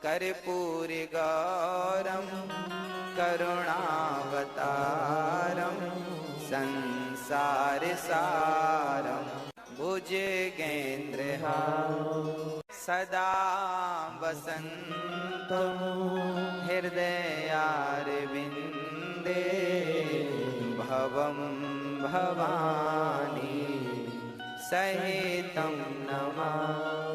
कर्पूरि गौरं करुणावतारं संसारसारं भुजगेन्द्रहारं सदा वसन्तं हृदयारविन्दे भवं भवानी सहितं नमामि।